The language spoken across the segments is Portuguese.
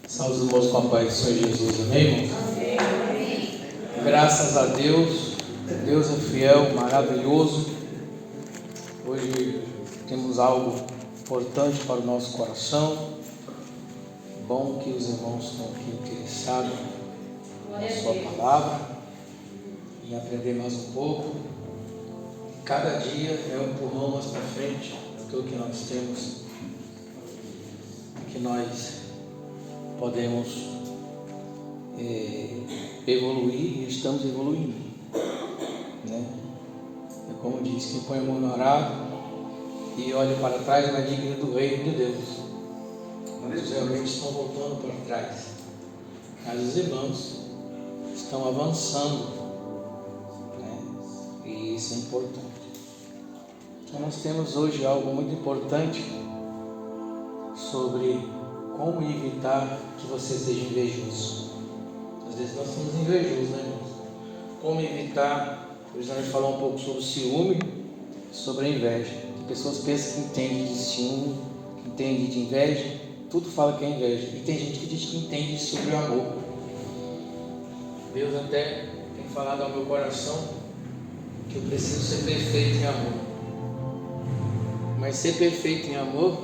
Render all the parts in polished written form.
Salve os irmãos com a paz do Senhor Jesus, amém, irmãos? Amém. Graças a Deus, Deus é fiel, maravilhoso. Hoje temos algo importante para o nosso coração. Bom que os irmãos estão aqui interessados na sua palavra e aprender mais um pouco. Cada dia é um empurrão mais para frente daquilo que nós temos, que nós podemos evoluir e estamos evoluindo, né? É como diz, quem põe a mão no arado e olha para trás não é digno do reino de Deus. Muitos realmente estão voltando para trás, mas os irmãos estão avançando, né? E isso é importante. Então nós temos hoje algo muito importante sobre como evitar que você seja invejoso. Às vezes nós somos invejosos, né, irmãos? Como evitar? Hoje nós vamos falar um pouco sobre o ciúme, sobre a inveja. As pessoas pensam que entende de ciúme, que entende de inveja, tudo fala que é inveja. E tem gente que diz que entende sobre o amor. Deus até tem falado ao meu coração que eu preciso ser perfeito em amor. Mas ser perfeito em amor,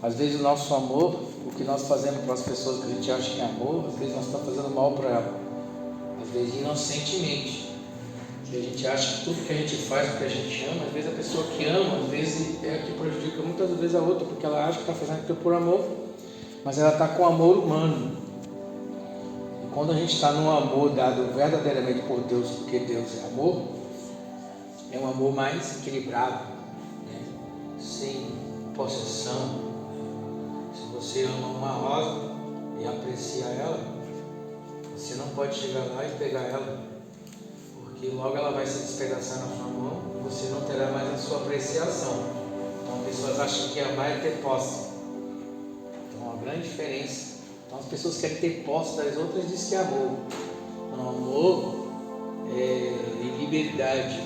às vezes o nosso amor, o que nós fazemos para as pessoas que a gente acha que é amor, às vezes nós estamos fazendo mal para ela. Às vezes inocentemente. Se a gente acha que tudo que a gente faz porque a gente ama, às vezes a pessoa que ama, às vezes é a que prejudica muitas vezes a outra, porque ela acha que está fazendo aquilo por amor, mas ela está com amor humano. E quando a gente está num amor dado verdadeiramente por Deus, porque Deus é amor, é um amor mais equilibrado, né? Sem possessão. Se você ama uma rosa e aprecia ela, você não pode chegar lá e pegar ela, porque logo ela vai se despedaçar na sua mão e você não terá mais a sua apreciação. Então as pessoas acham que amar é ter posse. Então há uma grande diferença. Então as pessoas querem ter posse das outras e dizem que é amor. Não, amor é liberdade.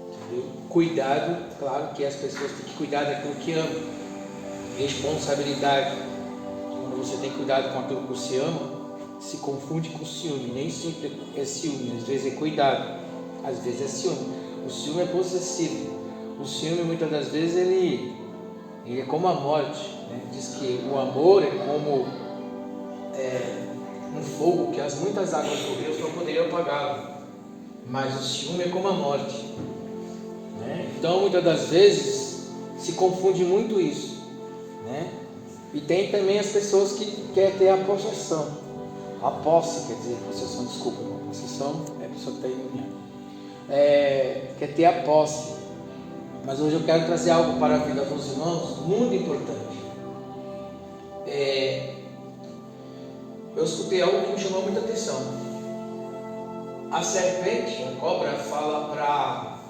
Entendeu? Cuidado, claro que as pessoas têm que cuidar daquilo que amam. Responsabilidade. Quando você tem cuidado com aquilo que você ama, se confunde com ciúme. Nem sempre é ciúme, às vezes é cuidado, às vezes é ciúme. O ciúme é possessivo. O ciúme muitas das vezes ele é como a morte, né? Diz que o amor é como um fogo que as muitas águas do rio não poderiam apagá-lo, mas o ciúme é como a morte, né? Então muitas das vezes se confunde muito isso, né? E tem também as pessoas que querem ter a possessão, a posse, quer dizer, possessão, desculpa, possessão é a pessoa que está iluminada, quer ter a posse. Mas hoje eu quero trazer algo para a vida dos irmãos muito importante. Eu escutei algo que me chamou muita atenção. A serpente, a cobra, fala para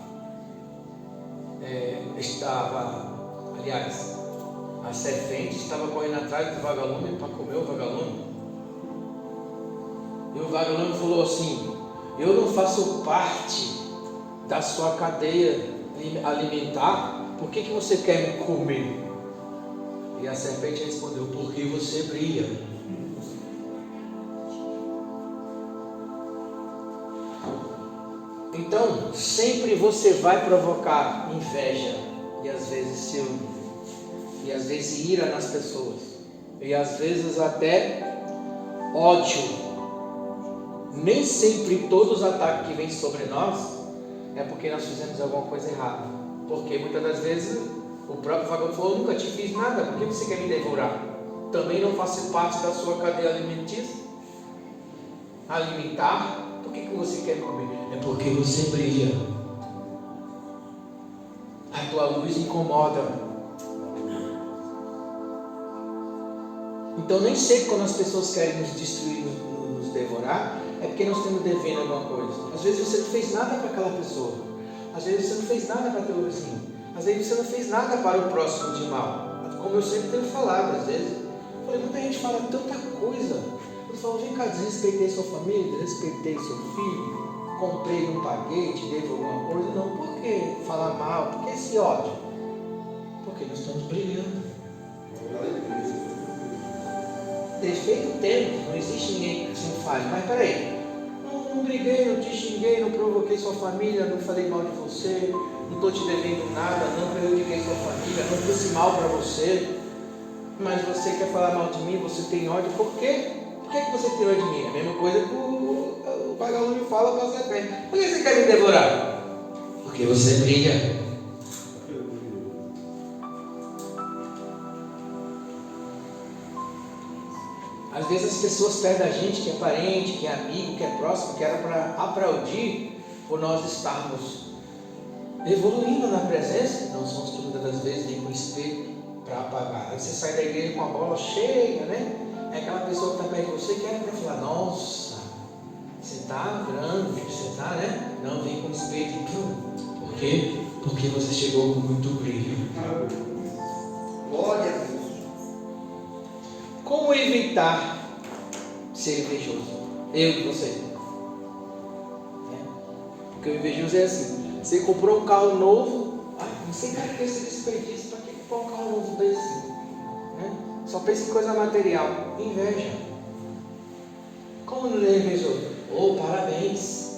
a serpente estava correndo atrás do vagalume para comer o vagalume. E o vagalume falou assim: eu não faço parte da sua cadeia alimentar, por que você quer me comer? E a serpente respondeu: porque você brilha. Então, sempre você vai provocar inveja e às vezes ciúme, e às vezes ira nas pessoas, e às vezes até ódio. Nem sempre todos os ataques que vêm sobre nós é porque nós fizemos alguma coisa errada, porque muitas das vezes o próprio vagabundo falou: eu nunca te fiz nada, por que você quer me devorar? Também não faço parte da sua cadeia alimentar, por que você quer comer? É porque você brilha, a tua luz incomoda. Então nem sempre quando as pessoas querem nos destruir, nos devorar, é porque nós estamos devendo alguma coisa. Às vezes você não fez nada para aquela pessoa, às vezes você não fez nada para teu vizinho, às vezes você não fez nada para o próximo de mal. Como eu sempre tenho falado, às vezes muita gente fala tanta coisa. Eu falo: vem cá, desrespeitei sua família, desrespeitei seu filho, comprei, não paguei, te devo alguma coisa. Não, por que falar mal? Por que esse ódio? Porque nós estamos brilhando. defeito tem, não existe ninguém que não fale. Mas peraí, não briguei, não te xinguei, não provoquei sua família, não falei mal de você, não estou te devendo nada, não prejudiquei sua família, não fiz mal para você, mas você quer falar mal de mim, você tem ódio, por quê? Por que você tem ódio de mim? É a mesma coisa que o vagalume fala para você bem. Por que você quer me devorar? Porque você brilha. Às vezes as pessoas perdem a gente que é parente, que é amigo, que é próximo, que era para aplaudir por nós estarmos evoluindo na presença. Não somos que muitas das vezes nem com espelho para apagar. Aí você sai da igreja com a bola cheia, né? É aquela pessoa que está perto de você que era para falar, nossa, você está grande, você está, né? Não, vem com espelho. Por quê? Porque você chegou com muito brilho. Glória a Deus. Como evitar ser invejoso? Eu e você. Porque o invejoso é assim: você comprou um carro novo, não sei cara que esse desperdício, para que comprar um carro novo desse? Só pensa em coisa material. Inveja. Como não é invejoso? Parabéns.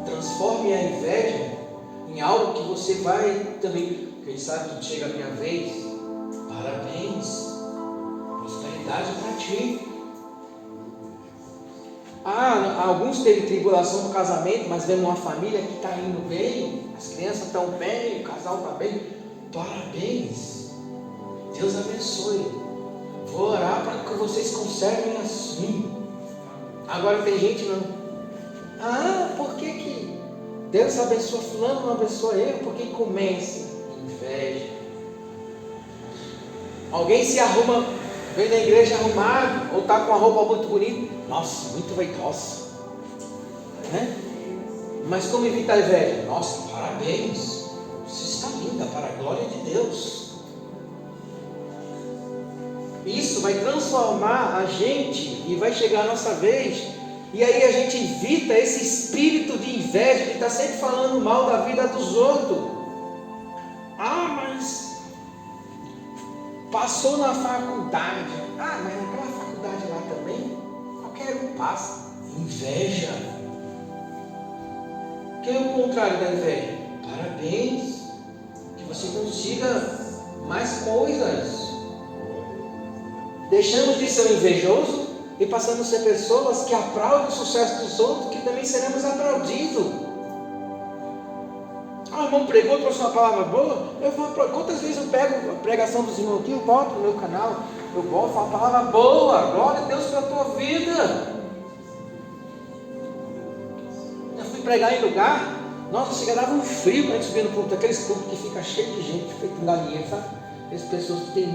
Transforme a inveja em algo que você vai também. Quem sabe que chega a minha vez. Parabéns. Prosperidade para ti. Alguns teve tribulação no casamento, mas vemos uma família que está indo bem, as crianças estão bem, o casal está bem. Parabéns. Deus abençoe. Vou orar para que vocês conservem assim. Agora tem gente não. Por que Deus abençoa fulano, não abençoa eu? Por que começa? Inveja. Alguém se arruma, vem na igreja arrumado, ou está com a roupa muito bonita. Nossa, muito vaidosa. Mas como evitar a inveja? Nossa, parabéns. Você está linda para a glória de Deus. Isso vai transformar a gente e vai chegar a nossa vez. E aí a gente evita esse espírito de inveja, de estar sempre falando mal da vida dos outros. Mas passou na faculdade. Mas naquela faculdade lá também, qualquer um passa. Inveja. Que é o contrário da inveja? Parabéns. Que você consiga mais coisas. Deixamos de ser invejoso e passamos a ser pessoas que aplaudem o sucesso dos outros, que também seremos aplaudidos. O irmão pregou, trouxe uma palavra boa. Quantas vezes eu pego a pregação dos irmãos aqui, eu boto no meu canal, eu boto uma palavra boa, glória a Deus pela tua vida. Eu fui pregar em lugar, nossa, chega, dava um frio quando a gente subia no púlpito, aqueles púlpitos que fica cheio de gente, feito um galinheiro, sabe? As pessoas têm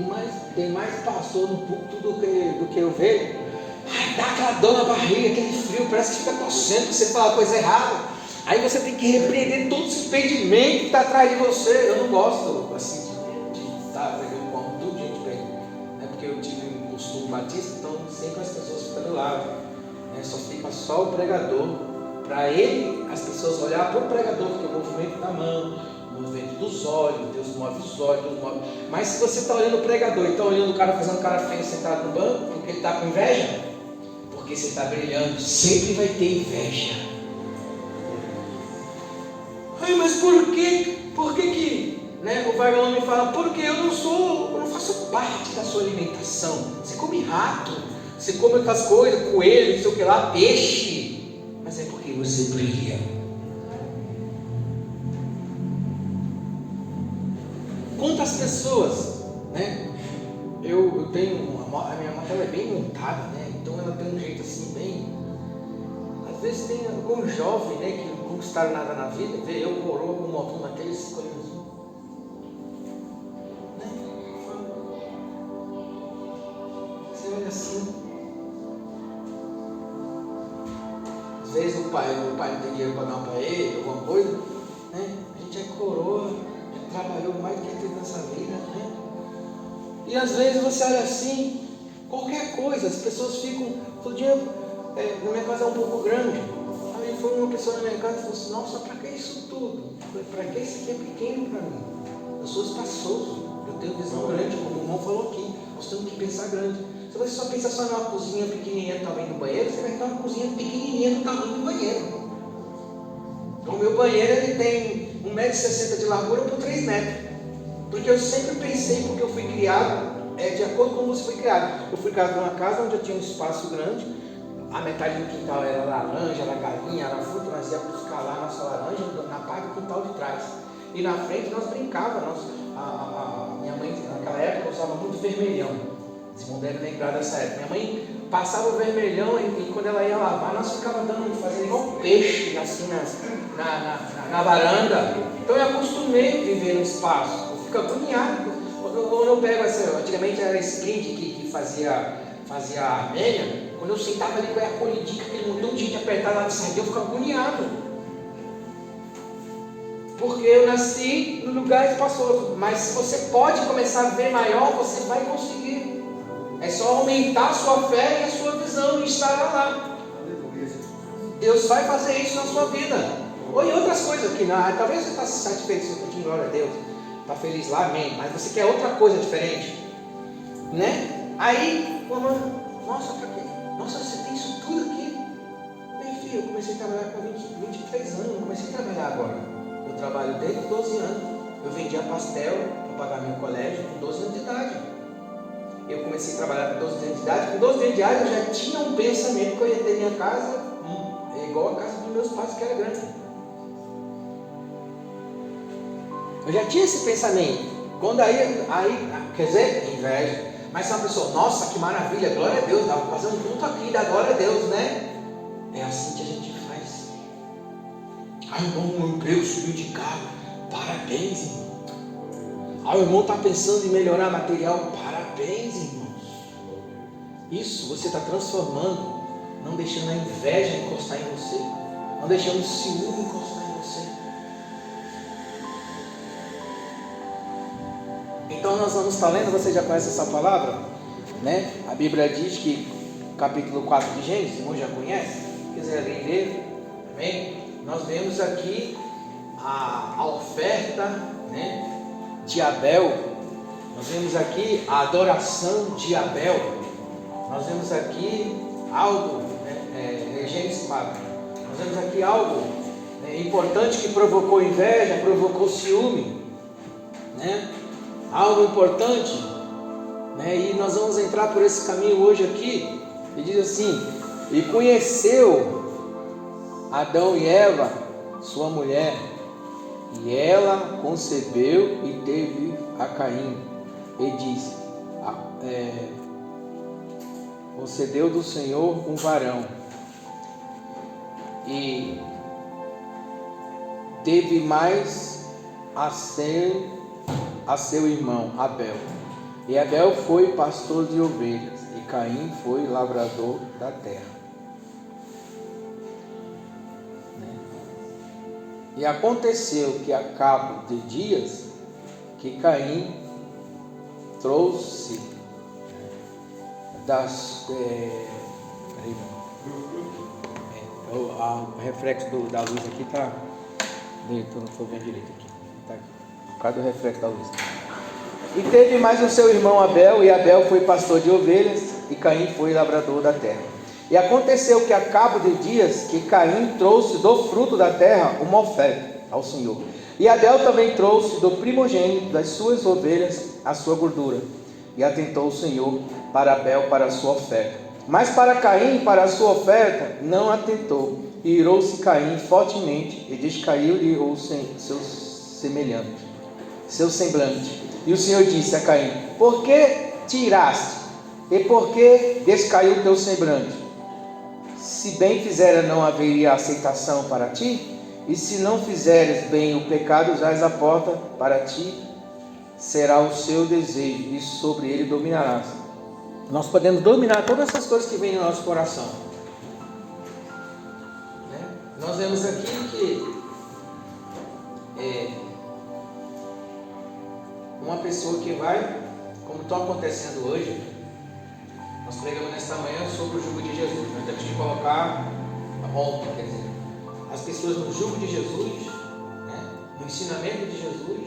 mais pastor no púlpito do que eu vejo. Dá aquela dor na barriga, aquele frio, parece que fica torcendo, que você fala coisa errada. Aí você tem que repreender todo esse impedimento que está atrás de você. Eu não gosto assim de estar pregando como tudo gente prega, porque eu tive um costume batista, então sempre as pessoas ficam do lado, só fica só o pregador. Para ele, as pessoas olhar para o pregador, porque o movimento da mão, o movimento dos olhos, Deus move os olhos, Deus move. Mas se você está olhando o pregador e está olhando o cara fazendo cara feio sentado no banco, porque ele está com inveja, porque você está brilhando, sempre vai ter inveja. Mas por que o vagalume fala? Porque eu não faço parte da sua alimentação. Você come rato, você come outras coisas, coelho, não sei o que lá, peixe. Mas é porque você brilha. Quantas pessoas, eu tenho a minha moto, ela é bem montada, então ela tem um jeito assim bem. Às vezes tem algum jovem, que não conquistaram nada na vida, vê eu coroa com um motor daqueles 5 anos. Você olha assim. Às vezes o pai não tem dinheiro para dar para ele, alguma coisa, a gente é coroa, já trabalhou mais do que teve nessa vida, E às vezes você olha assim, qualquer coisa, as pessoas ficam, todo dia, na minha casa é um pouco grande, aí foi uma pessoa na minha casa e falou assim, nossa, para que isso tudo? Para que isso aqui é pequeno para mim? Eu sou espaçoso, eu tenho visão grande, como o irmão falou aqui, os nós temos que pensar grande. Se você só pensa só numa cozinha pequenininha do tamanho do banheiro, você vai ter uma cozinha pequenininha do tamanho do banheiro. O meu banheiro ele tem 1,60 m de largura por 3 metros. Porque eu sempre pensei, porque eu fui criado, de acordo com como você foi criado. Eu fui criado numa casa onde eu tinha um espaço grande, a metade do quintal era laranja, era galinha, era fruta, nós íamos buscar lá a nossa laranja na parte do quintal de trás. E na frente nós brincávamos, minha mãe naquela época usava muito vermelhão. Vocês devem lembrar dessa época. Minha mãe passava o vermelhão e quando ela ia lavar, nós ficávamos fazendo igual peixe assim na varanda. Então eu acostumei a viver no espaço. Eu fico agoniado. Quando eu pego antigamente era sprint que fazia a armênia. Quando eu sentava ali com a acolhidinha, aquele montão de gente apertada lá de sardinha, eu ficava agoniado. Porque eu nasci no lugar espaçoso. Mas se você pode começar a ver maior, você vai conseguir. É só aumentar a sua fé e a sua visão e estar lá. Deus vai fazer isso na sua vida. Ou em outras coisas aqui. Talvez você está satisfeito, você está glória a Deus. Está feliz lá, amém. Mas você quer outra coisa diferente. Né? Aí, nossa, pra quê? Nossa, você tem isso tudo aqui? Bem, filho, eu comecei a trabalhar com 23 anos. Eu comecei a trabalhar agora. Eu trabalho desde 12 anos. Eu vendia pastel para pagar meu colégio com 12 anos de idade. Eu comecei a trabalhar com 12 anos de idade. Com 12 anos de idade eu já tinha um pensamento que eu ia ter minha casa igual a casa dos meus pais, que era grande. Eu já tinha esse pensamento. Quando aí quer dizer, inveja. Mas se uma pessoa, nossa, que maravilha, glória a Deus, dá para fazer um culto aqui, dá glória a Deus, né? É assim que a gente faz. Irmão, o emprego subiu de cargo. Parabéns, irmão. O irmão está pensando em melhorar material. Parabéns, irmãos. Isso você está transformando, não deixando a inveja encostar em você, não deixando o ciúme encostar em você. Então nós vamos estar lendo, você já conhece essa palavra? Né? A Bíblia diz que, capítulo 4 de Gênesis, irmão já conhece? Se quiser ler, amém? Nós vemos aqui a oferta, né, de Abel. Nós vemos aqui a adoração de Abel. Nós vemos aqui algo, Gênesis 4. Nós vemos aqui algo importante que provocou inveja, provocou ciúme, né? Algo importante, né? E nós vamos entrar por esse caminho hoje aqui. E diz assim: e conheceu Adão e Eva, sua mulher, e ela concebeu e teve a Caim, e disse: concedeu do Senhor um varão, e teve mais a seu irmão Abel. E Abel foi pastor de ovelhas, e Caim foi lavrador da terra. E aconteceu que a cabo de dias que Caim trouxe o reflexo da luz aqui está. Eu não estou vendo direito aqui. Está aqui. Por causa do reflexo da luz. E teve mais o seu irmão Abel, e Abel foi pastor de ovelhas, e Caim foi lavrador da terra. E aconteceu que a cabo de dias que Caim trouxe do fruto da terra uma oferta ao Senhor. E Abel também trouxe do primogênito das suas ovelhas a sua gordura. E atentou o Senhor para Abel para a sua oferta. Mas para Caim, para a sua oferta, não atentou. E irou-se Caim fortemente, e descaiu-lhe o seu semblante. E o Senhor disse a Caim: por que te iraste? E por que descaiu o teu semblante? Se bem fizera, não haveria aceitação para ti? E se não fizeres bem o pecado, jaz a porta para ti, será o seu desejo, e sobre ele dominarás. Nós podemos dominar todas essas coisas que vêm no nosso coração, né? Nós vemos aqui que uma pessoa que vai, como está acontecendo hoje, nós pregamos nesta manhã sobre o jugo de Jesus. Nós temos que colocar ontem, quer dizer, as pessoas no jugo de Jesus, né? No ensinamento de Jesus,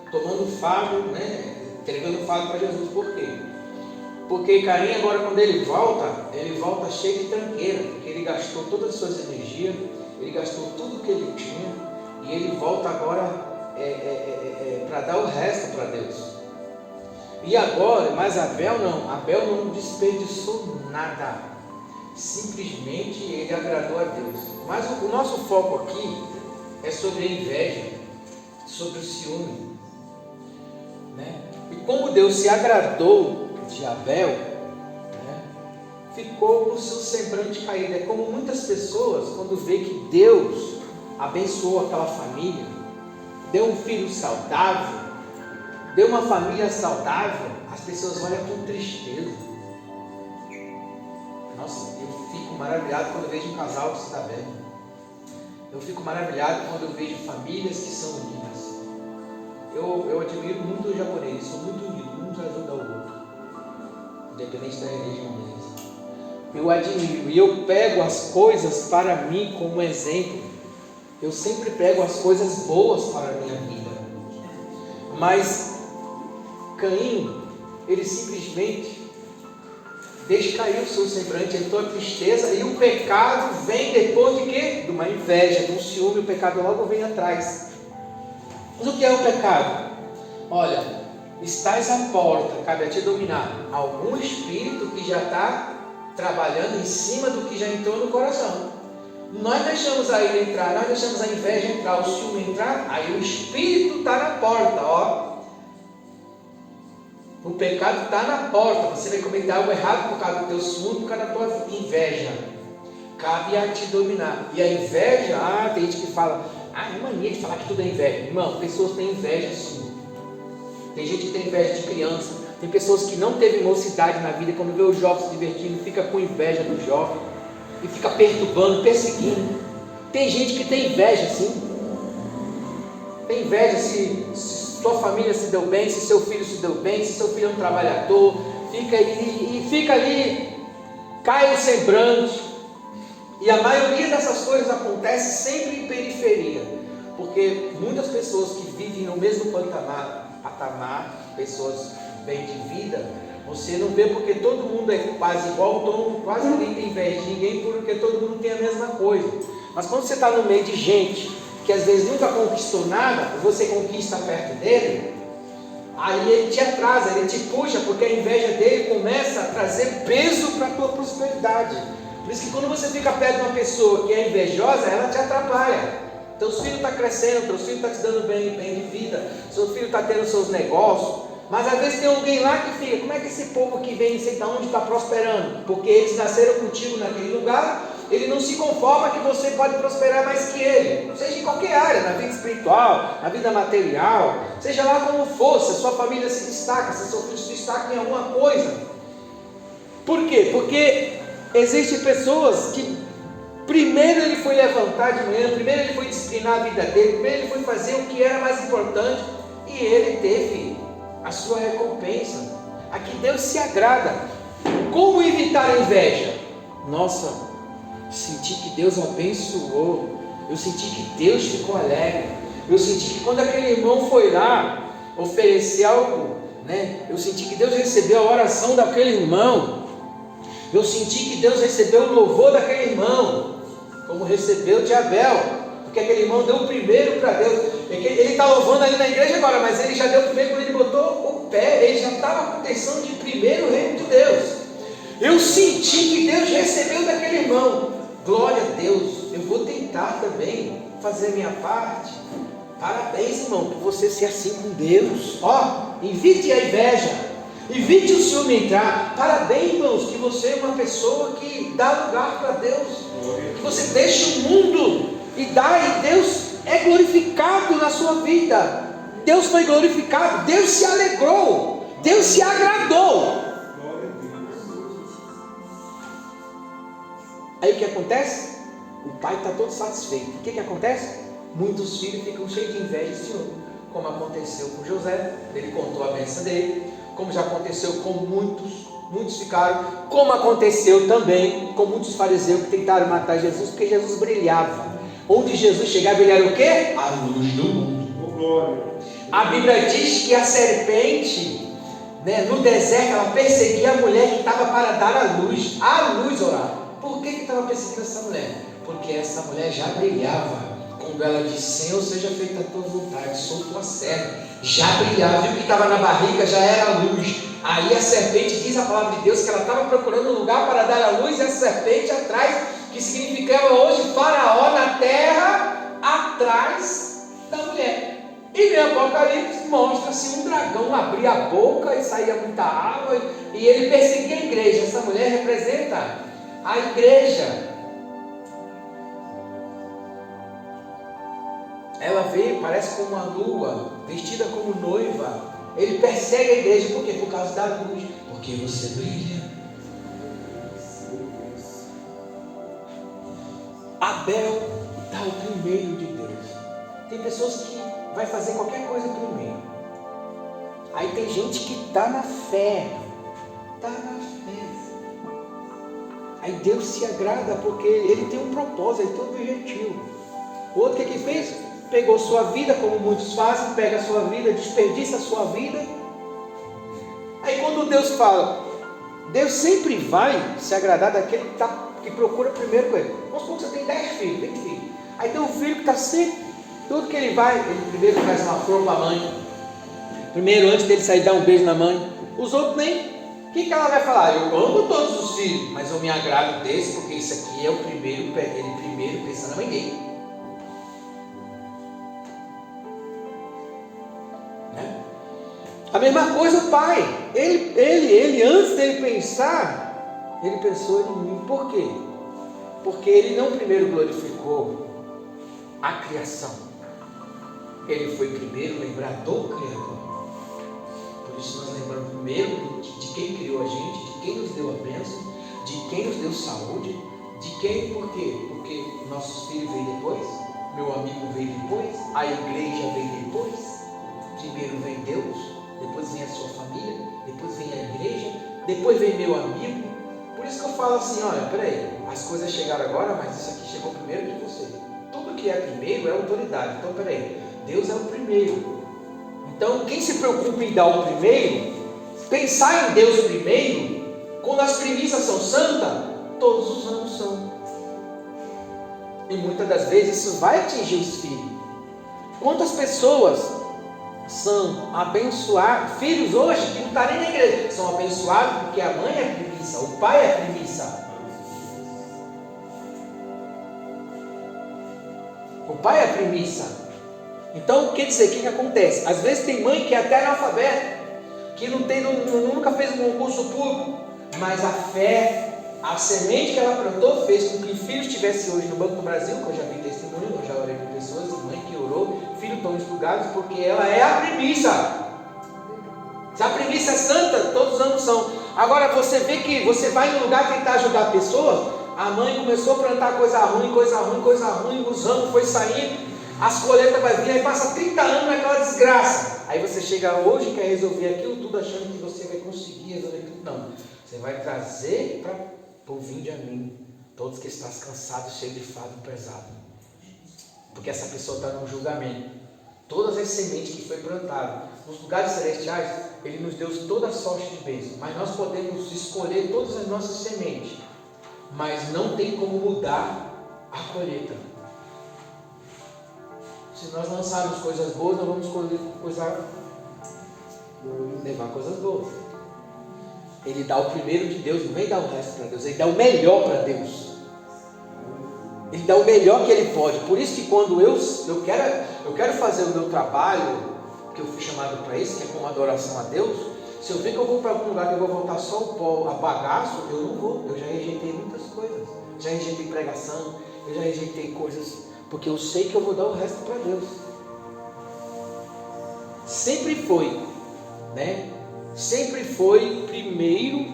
tomando fardo, né? Entregando fardo para Jesus. Por quê? Porque Caim agora, quando ele volta cheio de tranqueira, porque ele gastou todas as suas energias, ele gastou tudo que ele tinha, e ele volta agora para dar o resto para Deus. E agora, mas Abel não desperdiçou nada, simplesmente ele agradou a Deus. Mas o nosso foco aqui é sobre a inveja, sobre o ciúme, né? E como Deus se agradou de Abel, né, ficou com o seu semblante caído. É como muitas pessoas, quando vê que Deus abençoou aquela família, deu um filho saudável, deu uma família saudável, as pessoas olham com tristeza. Nossa, eu fico maravilhado quando eu vejo um casal que se dá bem. Eu fico maravilhado quando eu vejo famílias que são unidas. Eu admiro muito os japoneses, são muito unidos, um ajuda o outro, independente da religião deles. Eu admiro e eu pego as coisas para mim como exemplo. Eu sempre pego as coisas boas para a minha vida. Mas Caim, ele simplesmente deixa cair o seu semblante, entrou a tristeza, e o pecado vem depois de quê? De uma inveja, de um ciúme. O pecado logo vem atrás. Mas o que é o pecado? Olha, estás à porta, cabe a ti dominar algum espírito que já está trabalhando em cima do que já entrou no coração. Nós deixamos a ira entrar, nós deixamos a inveja entrar, o ciúme entrar, aí o espírito está na porta, ó. O pecado está na porta, você vai cometer algo errado por causa do teu ciúme, por causa da tua inveja. Cabe a ti dominar. E a inveja, tem gente que fala, é mania de falar que tudo é inveja. Irmão, pessoas têm inveja sim. Tem gente que tem inveja de criança, tem pessoas que não teve mocidade na vida, quando vê o jovem se divertindo, fica com inveja do jovem, e fica perturbando, perseguindo. Tem gente que tem inveja sim. Tem inveja se sua família se deu bem, se seu filho se deu bem, se seu filho é um trabalhador, fica ali, cai o semblante. E a maioria dessas coisas acontece sempre em periferia, porque muitas pessoas que vivem no mesmo patamar, pessoas bem de vida, você não vê, porque todo mundo é quase igual, então quase ninguém tem inveja de ninguém, porque todo mundo tem a mesma coisa. Mas quando você está no meio de gente que às vezes nunca conquistou nada, você conquista perto dele, aí ele te atrasa, ele te puxa, porque a inveja dele começa a trazer peso para a tua prosperidade. Por isso que quando você fica perto de uma pessoa que é invejosa, ela te atrapalha. Teu filho está crescendo, teu filho está te dando bem de vida, seu filho está tendo seus negócios, mas às vezes tem alguém lá que fica, como é que esse povo que vem, não sei de onde, está prosperando? Porque eles nasceram contigo naquele lugar, ele não se conforma que você pode prosperar mais que ele, seja em qualquer área, na vida espiritual, na vida material, seja lá como for, se a sua família se destaca, se seu filho se destaca em alguma coisa. Por quê? Porque existem pessoas que primeiro ele foi levantar de manhã, primeiro ele foi disciplinar a vida dele, primeiro ele foi fazer o que era mais importante, e ele teve a sua recompensa. Aqui Deus se agrada. Como evitar a inveja? Nossa, senti que Deus abençoou, eu senti que Deus ficou alegre, eu senti que quando aquele irmão foi lá oferecer algo, né, eu senti que Deus recebeu a oração daquele irmão, eu senti que Deus recebeu o louvor daquele irmão, como recebeu de Abel, porque aquele irmão deu o primeiro para Deus. Ele está louvando ali na igreja agora, mas ele já deu o primeiro quando ele botou o pé, ele já estava com intenção de primeiro o reino de Deus. Eu senti que Deus recebeu daquele irmão. Glória a Deus, eu vou tentar também fazer a minha parte. Parabéns, irmão, por você ser assim com Deus. Evite a inveja, evite o ciúme entrar. Parabéns, irmãos, que você é uma pessoa que dá lugar para Deus, que você deixa o mundo e dá, e Deus é glorificado na sua vida. Deus foi glorificado, Deus se alegrou, Deus se agradou. Aí o que acontece? O pai está todo satisfeito. O que acontece? Muitos filhos ficam cheios de inveja e ciúme, como aconteceu com José. Ele contou a bênção dele, como já aconteceu com muitos ficaram, como aconteceu também com muitos fariseus que tentaram matar Jesus, porque Jesus brilhava. Onde Jesus chegava, ele era o quê? A luz do mundo. A Bíblia diz que a serpente, né, no deserto, ela perseguia a mulher que estava para dar à luz orar. Por que estava perseguindo essa mulher? Porque essa mulher já brilhava. Quando ela disse, Senhor, seja feita a tua vontade, sou tua serva. Já brilhava, viu que estava na barriga, já era a luz. Aí a serpente, diz a palavra de Deus, que ela estava procurando um lugar para dar a luz, e a serpente atrás, que significava hoje Faraó na terra, atrás da mulher. E no Apocalipse mostra-se um dragão abrir a boca e saía muita água, e ele perseguia a igreja. Essa mulher representa a igreja. Ela veio, parece como uma lua, vestida como noiva. Ele persegue a igreja, por quê? Por causa da luz, porque você brilha. Abel dá o primeiro de Deus. Tem pessoas que vai fazer qualquer coisa primeiro. Aí tem gente que está na fé. Está na fé. Aí Deus se agrada porque Ele tem um propósito, Ele tem um objetivo. O outro que fez? Pegou sua vida, como muitos fazem, pega a sua vida, desperdiça a sua vida. Aí quando Deus fala, Deus sempre vai se agradar daquele que procura primeiro com Ele. Vamos supor que você tem 10 filhos, 20 filhos. Aí tem um filho que está sempre, tudo que ele vai, ele primeiro traz uma flor para a mãe. Primeiro, antes dele sair, dá um beijo na mãe. Os outros nem. O que ela vai falar? Eu amo todos os filhos, mas eu me agrado desse, porque isso aqui é o primeiro, ele primeiro pensa na mãe dele. A mesma coisa o pai, ele antes dele pensar, ele pensou em mim. Por quê? Porque ele não primeiro glorificou a criação, ele foi primeiro lembrar do Criador. Por isso nós lembramos primeiro de quem criou a gente, de quem nos deu a bênção, de quem nos deu saúde, de quem, por quê? Porque nossos filhos veio depois, meu amigo veio depois, a igreja veio depois. Primeiro vem Deus, depois vem a sua família, depois vem a igreja, depois vem meu amigo. Por isso que eu falo assim, olha, peraí, as coisas chegaram agora, mas isso aqui chegou primeiro que você. Tudo que é primeiro é autoridade. Então peraí, Deus é o primeiro. Então quem se preocupa em dar o primeiro, pensar em Deus primeiro, quando as primícias são santas, todos os anos são. E muitas das vezes isso vai atingir os filhos. Quantas pessoas são abençoados, filhos hoje que não estão nem na igreja, são abençoados porque a mãe é primícia, o pai é primícia. O pai é primícia. Então, quer dizer, o que acontece? Às vezes tem mãe que é até analfabeta, que nunca fez um concurso público, mas a fé, a semente que ela plantou fez com que filhos estivessem hoje no Banco do Brasil, que eu já vi testemunho, eu já orei com pessoas, mãe que orou, filhos estão estudados, porque ela é a primícia. Se a primícia é santa, todos os anos são. Agora você vê que você vai em um lugar tentar ajudar pessoas, a mãe começou a plantar coisa ruim, os anos foi saindo, as colheitas vai vir, aí passa 30 anos naquela desgraça. Aí você chega hoje e quer resolver aquilo tudo achando que você vai conseguir resolver tudo. Não, você vai trazer para o vinde a mim, todos que estás cansados, cheios de fardo pesado. Porque essa pessoa está no julgamento. Todas as sementes que foi plantada nos lugares celestiais, Ele nos deu toda a sorte de bênção. Mas nós podemos escolher todas as nossas sementes, mas não tem como mudar a colheita. Se nós lançarmos coisas boas, nós vamos levar coisas boas. Ele dá o primeiro de Deus, não vem dar o resto para Deus, Ele dá o melhor para Deus. Ele dá o melhor que Ele pode. Por isso que quando eu quero fazer o meu trabalho, que eu fui chamado para isso, que é como adoração a Deus, se eu ver que eu vou para algum lugar que eu vou voltar só o pó, a bagaço, eu não vou. Eu já rejeitei muitas coisas. Já rejeitei pregação, eu já rejeitei coisas, porque eu sei que eu vou dar o resto para Deus. Sempre foi, né? Sempre foi primeiro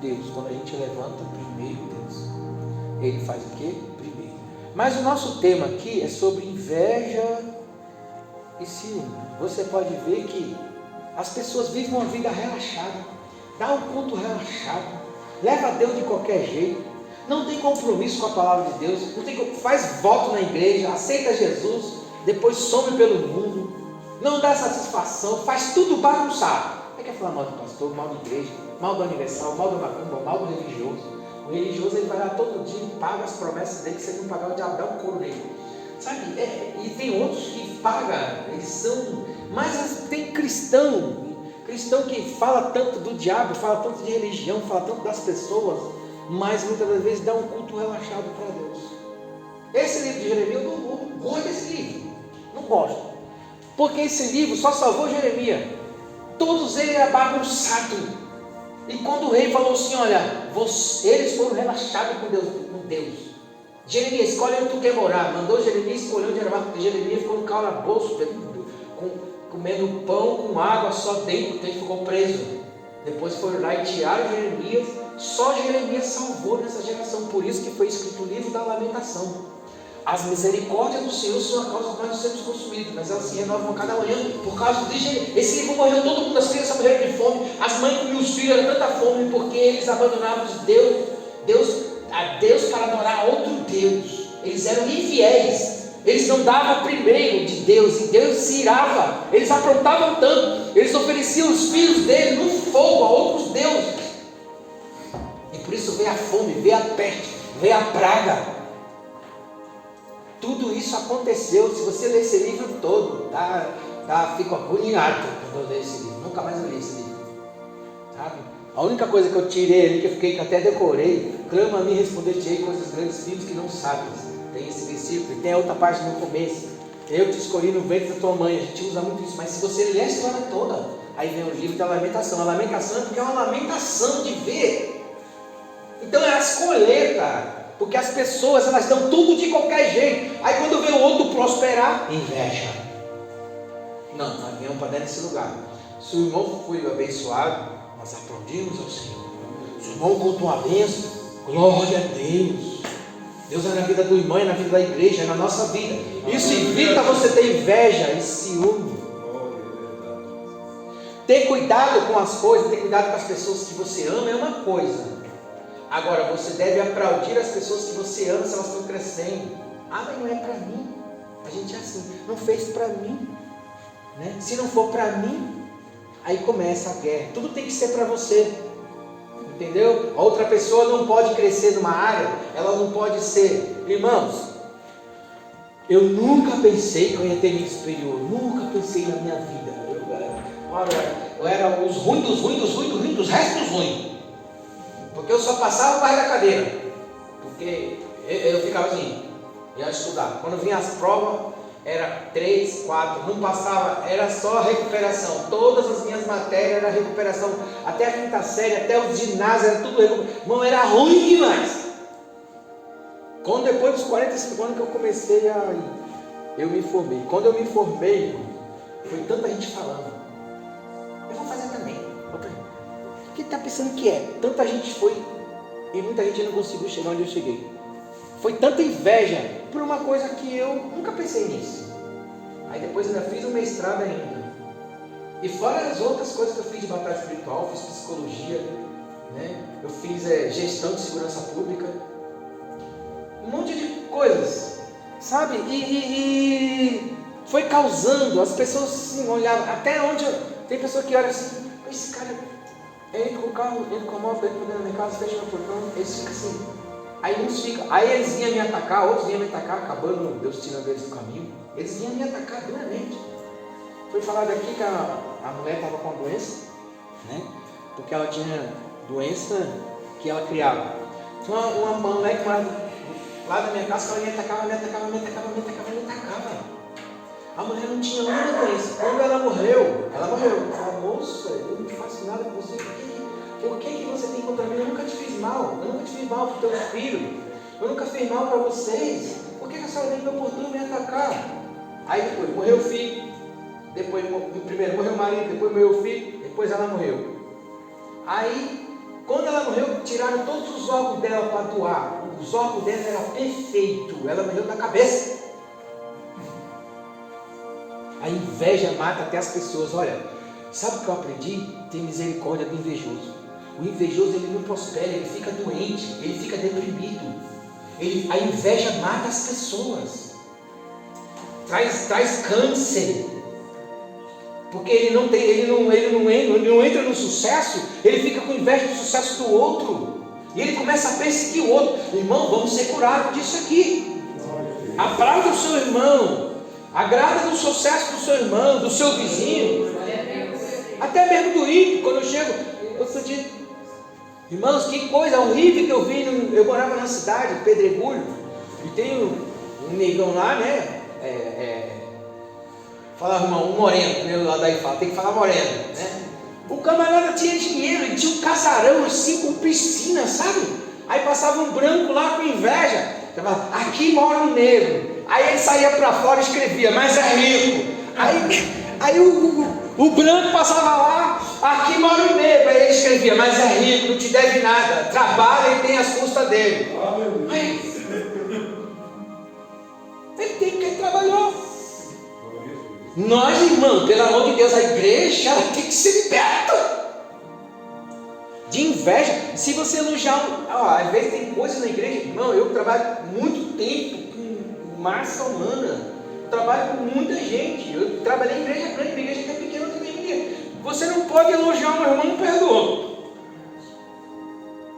Deus. Quando a gente levanta, primeiro Deus. Ele faz o quê? Primeiro. Mas o nosso tema aqui é sobre inveja e ciúme. Você pode ver que as pessoas vivem uma vida relaxada, dá um culto relaxado, leva a Deus de qualquer jeito, não tem compromisso com a palavra de Deus, faz voto na igreja, aceita Jesus, depois some pelo mundo, não dá satisfação, faz tudo bagunçado. Quer falar mal do pastor? pastor, mal da igreja, mal do universal, mal do macumba, mal do religioso. O religioso ele vai lá todo dia e paga as promessas dele, que se ele não pagar o diabo dá um couro nele. Sabe? E tem outros que pagam, eles são. Mas tem cristão que fala tanto do diabo, fala tanto de religião, fala tanto das pessoas, mas muitas das vezes dá um culto relaxado para Deus. Esse livro de Jeremias eu não gosto desse livro, não gosto, porque esse livro só salvou Jeremias. Todos eles eram bagunçados. E quando o rei falou assim, olha, eles foram relaxados com Deus. Jeremias, escolhe onde tu quer morar. Mandou Jeremias escolher onde era, porque Jeremias ficou no calabouço, comendo pão com água só dentro, porque ele ficou preso. Depois foram lá e tiraram Jeremias. Só Jeremias salvou nessa geração. Por isso que foi escrito o livro da lamentação. As misericórdias do Senhor são a causa de nós não sermos consumidos, mas elas se renovam a cada manhã por causa de Jeremias. Esse livro morreu todo mundo, as crianças morreram de fome, as mães comiam os filhos, era tanta fome, porque eles abandonavam a Deus para adorar outro Deus. Eles eram infiéis, eles não davam primeiro de Deus, e Deus se irava. Eles aprontavam tanto, eles ofereciam os filhos dele no fogo a outros deuses, e por isso veio a fome, veio a peste, veio a praga. Tudo isso aconteceu. Se você ler esse livro todo, fico agoniado quando eu leio esse livro. Nunca mais eu li esse livro, sabe? A única coisa que eu tirei ali, que até decorei: clama a mim, responder-te-ei coisas grandes, filhos que não sabes. Tem esse versículo, e tem a outra parte no começo: eu te escolhi no ventre da tua mãe. A gente usa muito isso, mas se você ler a história toda, aí vem o livro da lamentação. A lamentação é porque é uma lamentação de ver. Então é as colheitas. Porque as pessoas, elas dão tudo de qualquer jeito. Aí quando vê o outro prosperar, inveja. Não, nós viemos para dentro desse lugar. Se o irmão foi abençoado, nós aplaudimos ao Senhor. Se o irmão contou uma bênção, glória a Deus. Deus é na vida do irmão, é na vida da igreja, é na nossa vida. Isso evita você ter inveja e ciúme. Ter cuidado com as coisas, ter cuidado com as pessoas que você ama é uma coisa. Agora, você deve aplaudir as pessoas que você ama se elas estão crescendo. Ah, mas não é para mim. A gente é assim, não fez para mim, né? Se não for para mim, aí começa a guerra. Tudo tem que ser para você, entendeu? A outra pessoa não pode crescer numa área, ela não pode ser. Irmãos, eu nunca pensei que eu ia ter nível superior. Nunca pensei na minha vida. Eu era os ruins dos restos dos ruins. Porque eu só passava o bairro da cadeira. Porque eu ficava assim, ia estudar. Quando vinha as provas, era 3, 4, não passava, era só recuperação. Todas as minhas matérias eram recuperação. Até a quinta série, até o ginásio, era tudo recuperação. Não, era ruim demais. Quando depois dos 45 anos que eu comecei eu me formei. Quando eu me formei, foi tanta gente falando: eu vou fazer também. O que está pensando que é? Tanta gente foi e muita gente não conseguiu chegar onde eu cheguei. Foi tanta inveja por uma coisa que eu nunca pensei nisso. Aí depois ainda fiz um mestrado ainda. E fora as outras coisas que eu fiz de batalha espiritual, fiz psicologia, né? Eu fiz gestão de segurança pública, um monte de coisas, sabe? E foi causando, as pessoas assim, olhavam, até onde tem pessoa que olha assim: esse cara, ele com o carro, ele com a moto, ele dentro da minha casa, fecha o portão, eles ficam assim. Aí uns ficam, aí eles vinham me atacar, outros vinham me atacar, acabando Deus tirando eles do caminho. Eles vinham me atacar duramente. Foi falado aqui que a mulher estava com uma doença, né? Porque ela tinha doença que ela criava. Tinha uma mulher que lá da minha casa, que ela me atacava. A mulher não tinha nenhuma doença. Quando ela morreu. Eu falei: moça, eu não faço nada com você. Por que você tem contra mim? Eu nunca te fiz mal. Eu nunca te fiz mal para os teus filhos. Eu nunca fiz mal para vocês. Por que a senhora vem me oportuno me atacar? Aí depois morreu o filho. Depois, primeiro morreu o marido. Depois morreu o filho. Depois ela morreu. Aí, quando ela morreu, tiraram todos os órgãos dela para doar. Os órgãos dela eram perfeitos. Ela morreu na cabeça. A inveja mata até as pessoas. Olha, sabe o que eu aprendi? Ter misericórdia do invejoso. O invejoso, ele não prospera, ele fica doente, ele fica deprimido. A inveja mata as pessoas. Traz câncer. Porque ele não entra no sucesso, ele fica com inveja do sucesso do outro. E ele começa a perseguir o outro. Irmão, vamos ser curados disso aqui. Aplauda o seu irmão. Agrada do sucesso do seu irmão, do seu vizinho. Até mesmo do ímpio. Quando eu chego, outro dia, irmãos, que coisa horrível que eu vi. Eu morava na cidade, Pedregulho, e tem um negão lá, né? Fala, irmão, um moreno, eu lá daí fala, tem que falar moreno, né? O camarada tinha dinheiro, ele tinha um casarão assim com piscina, sabe? Aí passava um branco lá com inveja, falava, aqui mora um negro. Aí ele saía para fora e escrevia, mas é rico. Aí o branco passava lá, aqui mora um negro. Aí ele escrevia, mas é rico, não te deve nada, trabalha e tem as custas dele. Aí, ele tem porque ele trabalhou. Nós, irmão, pelo amor de Deus, a igreja ela tem que ser liberta de inveja. Se você elogiar, às vezes tem coisas na igreja, irmão, eu trabalho muito tempo com massa humana, trabalho com muita gente, eu trabalhei em igreja grande, em igreja que é pequena também. Você não pode elogiar um irmão, não perdoa.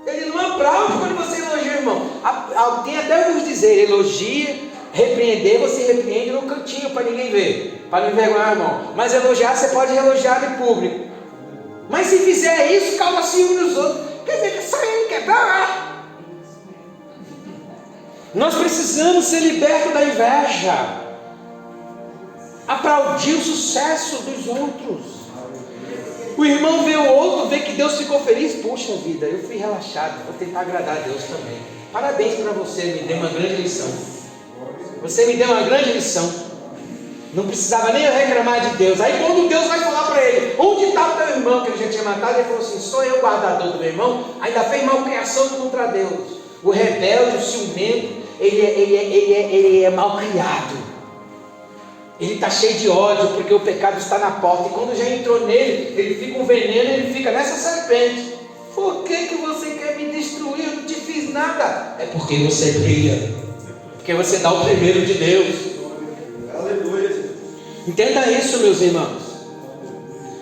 Ele não aplaude quando você elogia o irmão. Tem até vos dizer, elogia, repreender, você repreende no cantinho para ninguém ver, para não envergonhar o irmão. Mas elogiar, você pode elogiar em público. Mas se fizer isso, causa ciúme nos outros. Quer dizer que só ele quer dar. Nós precisamos ser libertos da inveja. Aplaudir o sucesso dos outros. O irmão vê o outro, vê que Deus ficou feliz. Poxa vida, eu fui relaxado, vou tentar agradar a Deus também. Parabéns para você, me deu uma grande lição. Você me deu uma grande lição. Não precisava nem eu reclamar de Deus. Aí quando Deus vai falar para ele, onde está o teu irmão que ele já tinha matado? Ele falou assim, sou eu o guardador do meu irmão? Ainda fez malcriação contra Deus. O rebelde, o ciumento, ele é malcriado. Ele está cheio de ódio porque o pecado está na porta. E quando já entrou nele, ele fica um veneno, ele fica nessa serpente. Por que você quer me destruir? Eu não te fiz nada. É porque você brilha. Porque você dá o primeiro de Deus. Aleluia. Entenda isso, meus irmãos.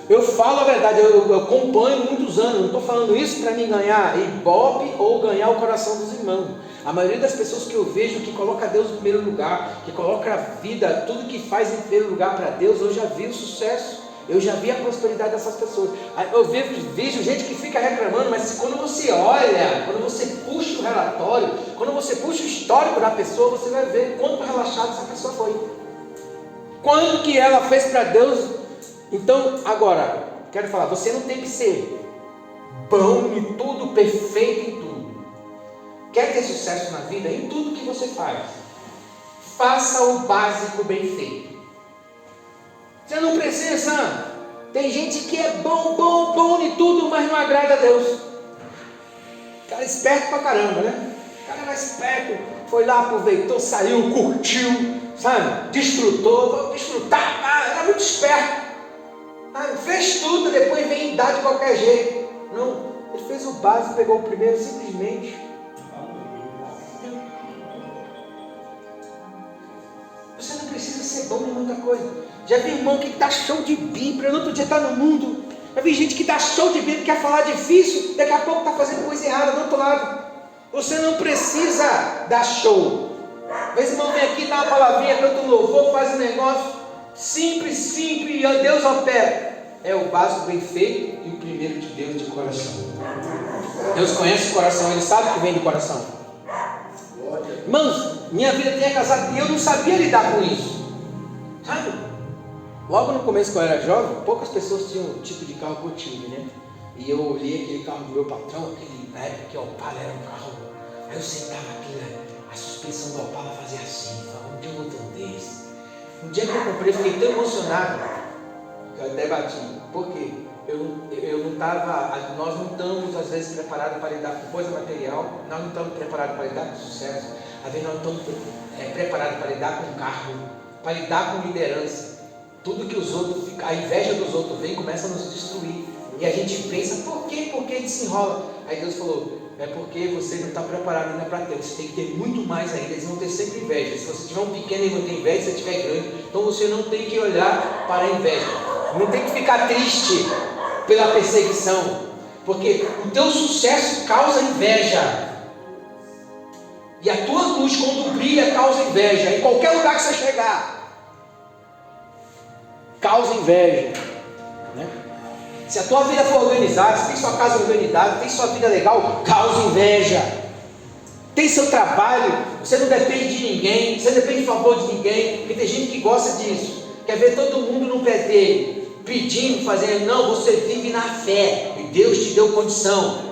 Eu falo a verdade, eu acompanho muitos anos. Não estou falando isso para me ganhar ibope ou ganhar o coração dos irmãos. A maioria das pessoas que eu vejo que coloca Deus em primeiro lugar, que coloca a vida, tudo que faz em primeiro lugar para Deus, eu já vi o sucesso. Eu já vi a prosperidade dessas pessoas. Eu vejo gente que fica reclamando, mas quando você olha, quando você puxa o relatório, quando você puxa o histórico da pessoa, você vai ver quanto relaxado essa pessoa foi. Quanto que ela fez para Deus. Então, agora, quero falar, você não tem que ser bom em tudo, perfeito em tudo. Quer ter sucesso na vida? Em tudo que você faz. Faça o básico bem feito. Você não precisa. Tem gente que é bom em tudo, mas não agrada a Deus. Cara esperto pra caramba, né? O cara era esperto, foi lá, aproveitou, saiu, curtiu, sabe? Desfrutou, vou desfrutar, era muito esperto. Fez tudo, depois vem dar de qualquer jeito. Não, ele fez o básico, pegou o primeiro simplesmente. Você não precisa ser bom em muita coisa. Já vi irmão que dá show de Bíblia, no outro dia está no mundo. Já vi gente que dá show de Bíblia, quer falar difícil, daqui a pouco está fazendo coisa errada do outro lado. Você não precisa dar show. Às vezes o irmão vem aqui, dá uma palavrinha, canta um louvor, faz um negócio simples, e Deus opera. É o básico bem feito e o primeiro de Deus de coração. Deus conhece o coração, Ele sabe o que vem do coração. Irmãos, minha vida tinha casado e eu não sabia lidar com isso. Sabe? Logo no começo, quando eu era jovem, poucas pessoas tinham o tipo de carro que eu tive, né? E eu olhei aquele carro do meu patrão, na época que o Opala era um carro. Aí eu sentava aqui, a suspensão do Opala fazia assim, falava, um dia eu vou ter um desse. Um dia que eu comprei, eu fiquei tão emocionado, que eu até bati. Por quê? Eu não estava, nós não estamos às vezes preparados para lidar com coisa material, nós não estamos preparados para lidar com sucesso, às vezes nós não estamos preparados para lidar com cargo, para lidar com liderança. Tudo que os outros, a inveja dos outros vem, começa a nos destruir. E a gente pensa, por quê? Por que a gente se enrola? Aí Deus falou, é porque você não está preparado ainda para ter, você tem que ter muito mais ainda, eles vão ter sempre inveja. Se você tiver um pequeno, eles vão ter inveja, se você tiver grande, então você não tem que olhar para a inveja. Não tem que ficar triste pela perseguição, porque o teu sucesso causa inveja. E a tua luz, quando brilha, causa inveja. Em qualquer lugar que você chegar, causa inveja, né? Se a tua vida for organizada, se tem sua casa organizada, tem sua vida legal, causa inveja. Tem seu trabalho, você não depende de ninguém, você não depende de favor de ninguém, porque tem gente que gosta disso, quer ver todo mundo no pé dele, pedindo, fazendo. Não, você vive na fé, e Deus te deu condição.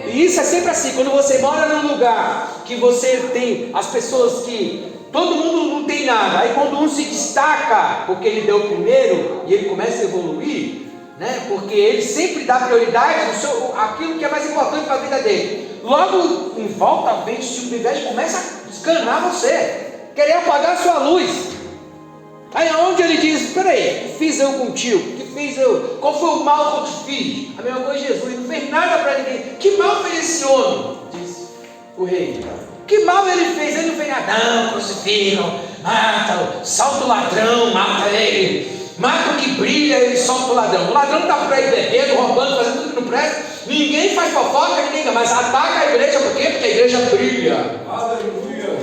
E isso é sempre assim, quando você mora num lugar que você tem as pessoas que todo mundo não tem nada, aí quando um se destaca, porque ele deu primeiro, e ele começa a evoluir, né? Porque ele sempre dá prioridade àquilo que é mais importante para a vida dele. Logo em volta vem esse tipo de inveja, começa a escanar você, querer apagar a sua luz. Aí aonde ele diz, peraí, o que fiz eu contigo? O que fiz eu? Qual foi o mal que eu te fiz? A mesma coisa Jesus, não fez nada para ninguém. Que mal fez esse homem? Diz o rei. Que mal ele fez? Ele não fez nada. Não, crucificam, mata, solta o ladrão, mata ele. Mata o que brilha, ele solta o ladrão. O ladrão está por aí bebendo, roubando, fazendo tudo que não presta. Ninguém faz fofoca, ninguém, mas ataca a igreja, por quê? Porque a igreja brilha. Aleluia.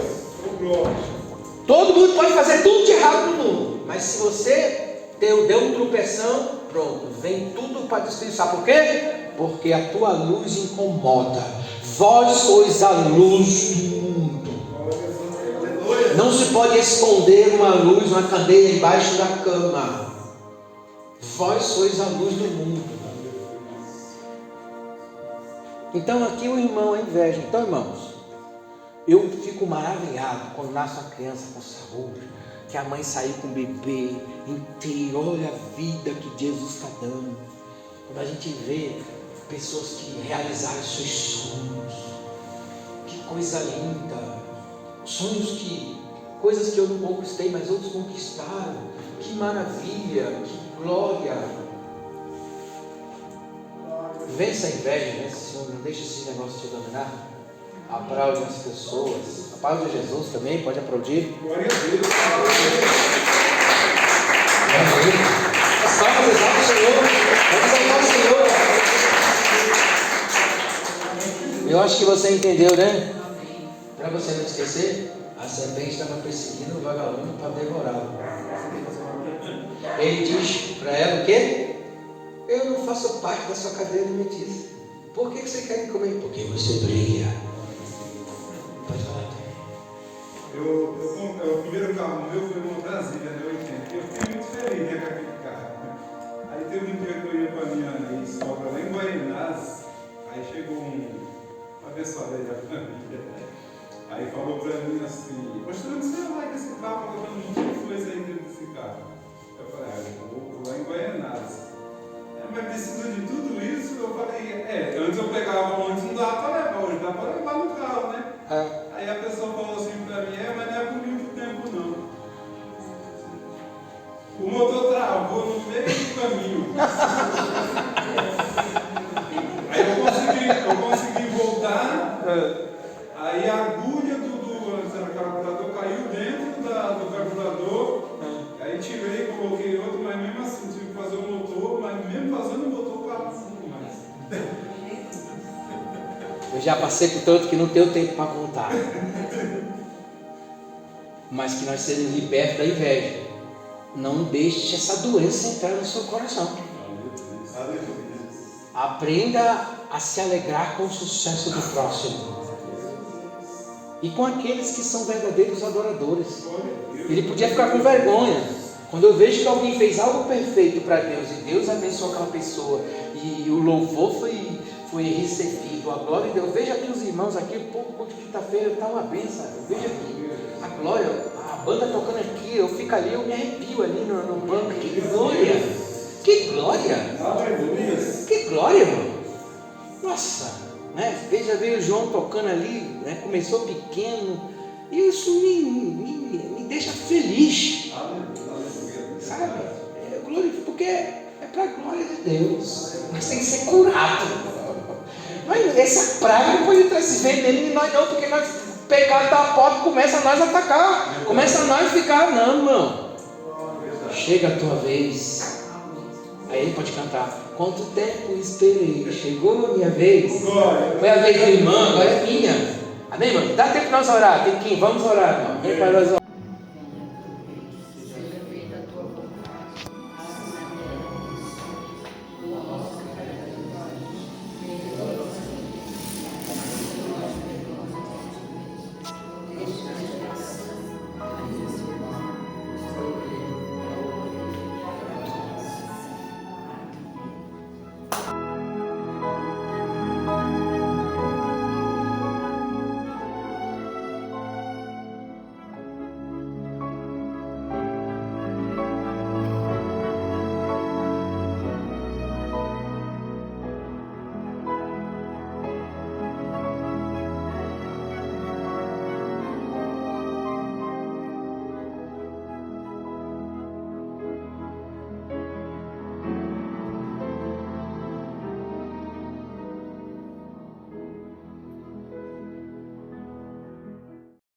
Todo mundo pode fazer tudo de errado no mundo, mas se você deu um tropeção, pronto, vem tudo para destruir. Sabe por quê? Porque a tua luz incomoda. Vós sois a luz do mundo. Não se pode esconder uma luz, uma candeia embaixo da cama. Vós sois a luz do mundo. Então aqui o irmão é inveja. Então, irmãos, eu fico maravilhado quando nasce uma criança com saúde, que a mãe saiu com o bebê inteiro. Olha a vida que Jesus está dando. Quando a gente vê pessoas que realizaram seus sonhos, que coisa linda. Sonhos coisas que eu não conquistei, mas outros conquistaram. Que maravilha, que glória. Vença a inveja, vença esse ciúme, não deixe esse negócio te dominar. Aplaude as pessoas. Aplaude Jesus também, pode aplaudir. Glória a Deus. Salve, exalta o Senhor. Vamos exaltar o Senhor. Eu acho que você entendeu, né? Para você não esquecer, a serpente estava perseguindo o vagabundo para devorá-lo. Ele diz para ela o quê? Eu não faço parte da sua cadeia alimentícia. Por que você quer me comer? Porque você brilha. Pode falar. O primeiro carro meu foi uma Brasília, né? 80. Eu fiquei muito feliz, né, com aquele carro. Aí teve um dia que eu ia para minha sogra lá em Guaianás. Aí chegou uma pessoa da família. Aí falou para mim assim: pastor, você vai lá com esse carro? Eu falei: não tinha coisa aí dentro desse carro. Eu falei: eu vou lá em Guaianás. Mas precisa de tudo isso? Eu falei: antes eu pegava ônibus, não dava para levar, hoje dá para levar no carro, né? Aí a pessoa falou assim para mim: mas não é por muito tempo não. O motor travou no meio do caminho. Aí eu consegui voltar. Aí a agulha do carburador caiu dentro do carburador. Aí tirei, coloquei outro, mas mesmo assim tive que fazer o motor, mas mesmo fazendo o motor, o carro não mais. Eu já passei por tanto que não tenho tempo para contar. Mas que nós seremos libertos da inveja. Não deixe essa doença entrar no seu coração. Aprenda a se alegrar com o sucesso do próximo. E com aqueles que são verdadeiros adoradores. Ele podia ficar com vergonha. Quando eu vejo que alguém fez algo perfeito para Deus, e Deus abençoou aquela pessoa, e o louvor foi recebido, a glória de Deus. Veja aqui os irmãos aqui, pô, culto de quinta-feira está uma benção. Veja aqui, a glória, a banda tocando aqui, eu fico ali, eu me arrepio ali no banco. Que glória! Que glória! Que glória, irmão! Nossa! Né? Veio o João tocando ali, né? Começou pequeno, e isso me deixa feliz, sabe? Porque é para a glória de Deus. Nós temos que ser curados. Mas essa praga não pode estar se vendendo em nós não, porque o pecado da porta começa a nós atacar, começa a nós ficar, não, irmão. chega a tua vez. Aí ele pode cantar. Quanto tempo esperei, chegou a minha vez. Foi a vez do irmão, agora é minha. Amém, irmão? Dá tempo para nós orar. Tem que ir, vamos orar, irmão. Vem para nós orar.